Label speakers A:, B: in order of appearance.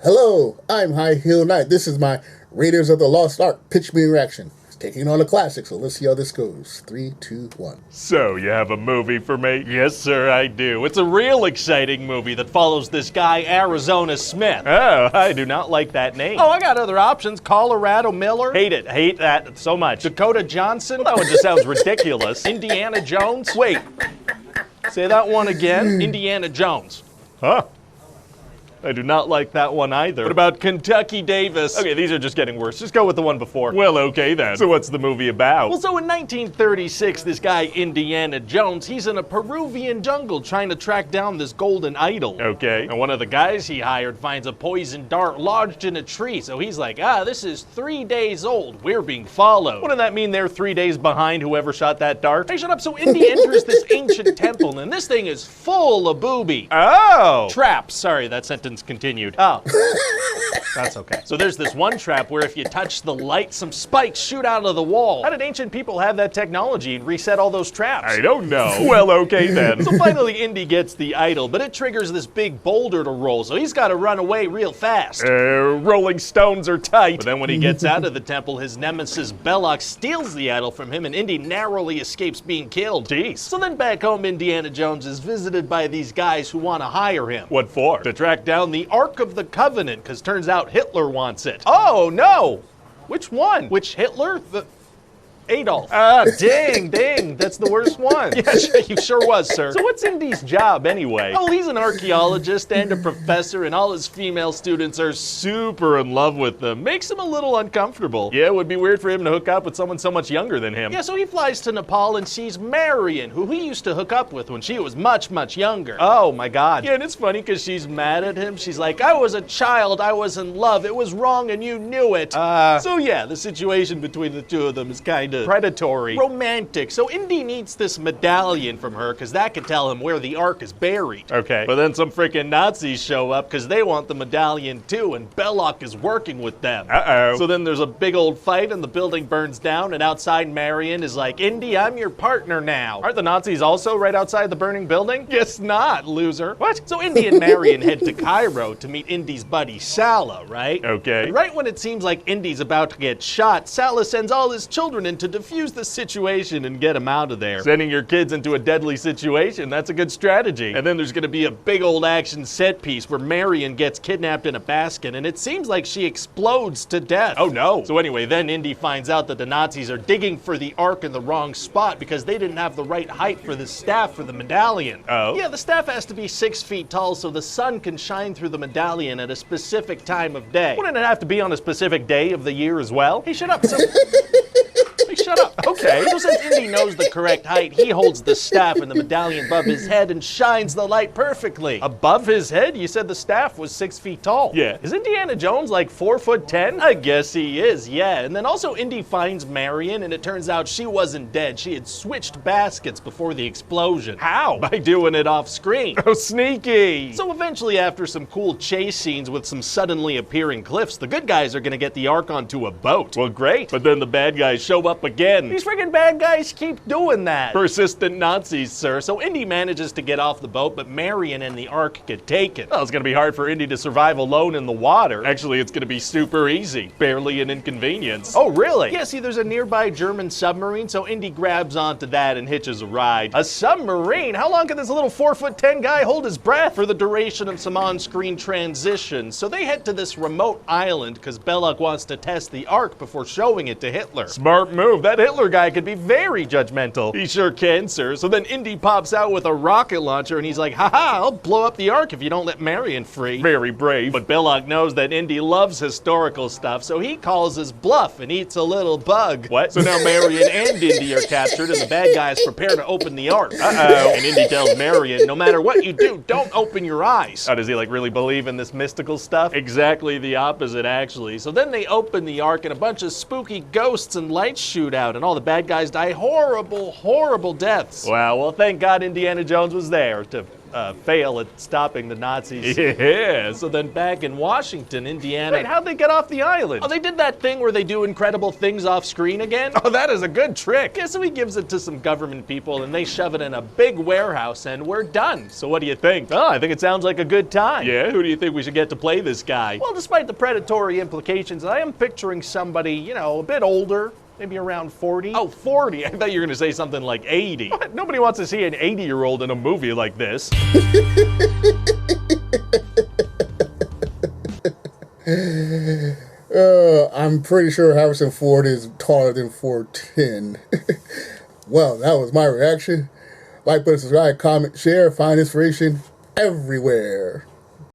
A: Hello, I'm High Heel Knight. This is my Raiders of the Lost Ark pitch meeting reaction. It's taking on a classic, so let's see how this goes. 3, 2, 1.
B: So, you have a movie for me? Yes, sir, I do. It's a real exciting movie that follows this guy, Arizona Smith. Oh, I do not like that name. Oh, I got other options. Colorado Miller. Hate it. Hate that so much. Dakota Johnson. That one just sounds ridiculous. Indiana Jones. Wait. Say that one again. Indiana Jones. Huh? I do not like that one either. What about Kentucky Davis? Okay, these are just getting worse. Just go with the one before. Well, okay then. So what's the movie about? Well, so in 1936, this guy, Indiana Jones, he's in a Peruvian jungle trying to track down this golden idol. Okay. And one of the guys he hired finds a poisoned dart lodged in a tree. So he's like, this is 3 days old. We're being followed. Wouldn't that mean they're 3 days behind whoever shot that dart? Hey, shut up. So Indy enters this ancient temple, and this thing is full of booby. Oh! Traps. Sorry, that sentence continued. Oh. That's okay. So there's this one trap where if you touch the light, some spikes shoot out of the wall. How did ancient people have that technology and reset all those traps? I don't know. Well, okay then. So finally Indy gets the idol, but it triggers this big boulder to roll, so he's got to run away real fast. Rolling stones are tight. But then when he gets out of the temple, his nemesis Belloc steals the idol from him, and Indy narrowly escapes being killed. Jeez. So then back home, Indiana Jones is visited by these guys who want to hire him. What for? To track down the Ark of the Covenant, because turns out Hitler wants it. Oh, no! Which one? Which Hitler? Adolf. Dang, that's the worst one. Yeah, you sure was, sir. So what's Indy's job anyway? Oh, he's an archaeologist and a professor, and all his female students are super in love with him. Makes him a little uncomfortable. Yeah, it would be weird for him to hook up with someone so much younger than him. Yeah, so he flies to Nepal and sees Marion, who he used to hook up with when she was much, much younger. Oh my God. Yeah, and it's funny because she's mad at him. She's like, I was a child, I was in love, it was wrong and you knew it. So yeah, the situation between the two of them is kind of predatory, romantic. So Indy needs this medallion from her because that could tell him where the Ark is buried. Okay. But then some freaking Nazis show up because they want the medallion too, and Belloc is working with them. Uh-oh. So then there's a big old fight and the building burns down, and outside Marion is like, Indy, I'm your partner now. Aren't the Nazis also right outside the burning building? Guess not, loser. What? So Indy and Marion head to Cairo to meet Indy's buddy Salah, right? Okay. And right when it seems like Indy's about to get shot, Salah sends all his children in to defuse the situation and get him out of there. Sending your kids into a deadly situation, that's a good strategy. And then there's gonna be a big old action set piece where Marion gets kidnapped in a basket, and it seems like she explodes to death. Oh no. So anyway, then Indy finds out that the Nazis are digging for the Ark in the wrong spot because they didn't have the right height for the staff for the medallion. Oh? Yeah, the staff has to be 6 feet tall so the sun can shine through the medallion at a specific time of day. Wouldn't it have to be on a specific day of the year as well? Hey, shut up. Shut up. Okay. So since Indy knows the correct height, he holds the staff and the medallion above his head and shines the light perfectly. Above his head? You said the staff was 6 feet tall. Yeah. Is Indiana Jones like 4'10"? I guess he is, yeah. And then also Indy finds Marion, and it turns out she wasn't dead. She had switched baskets before the explosion. How? By doing it off screen. Oh, sneaky. So eventually, after some cool chase scenes with some suddenly appearing cliffs, the good guys are gonna get the Ark onto a boat. Well, great. But then the bad guys show up again. These freaking bad guys keep doing that. Persistent Nazis, sir. So Indy manages to get off the boat, but Marion and the Ark get taken. Well, it's gonna be hard for Indy to survive alone in the water. Actually, it's gonna be super easy. Barely an inconvenience. Oh, really? Yeah, see, there's a nearby German submarine, so Indy grabs onto that and hitches a ride. A submarine? How long can this little 4'10" guy hold his breath? For the duration of some on-screen transitions. So they head to this remote island because Belloc wants to test the Ark before showing it to Hitler. Smart move. That Hitler guy could be very judgmental. He sure can, sir. So then Indy pops out with a rocket launcher and he's like, haha, I'll blow up the Ark if you don't let Marion free. Very brave. But Belloc knows that Indy loves historical stuff, so he calls his bluff and eats a little bug. What? So now Marion and Indy are captured and the bad guys prepare to open the Ark. Uh-oh. And Indy tells Marion, no matter what you do, don't open your eyes. Oh, does he like really believe in this mystical stuff? Exactly the opposite, actually. So then they open the Ark and a bunch of spooky ghosts and lights shoot out, and all the bad guys die horrible, horrible deaths. Wow, well, thank God Indiana Jones was there to fail at stopping the Nazis. Yeah, so then back in Washington, Indiana... Wait, how'd they get off the island? Oh, they did that thing where they do incredible things off screen again? Oh, that is a good trick. Yeah, so he gives it to some government people, and they shove it in a big warehouse, and we're done. So what do you think? Oh, I think it sounds like a good time. Yeah, who do you think we should get to play this guy? Well, despite the predatory implications, I am picturing somebody, you know, a bit older, maybe around 40. Oh, 40? I thought you were gonna say something like 80. What? Nobody wants to see an 80-year-old in a movie like this.
A: I'm pretty sure Harrison Ford is taller than 4'10". Well, that was my reaction. Like, put, subscribe, comment, share, find inspiration everywhere.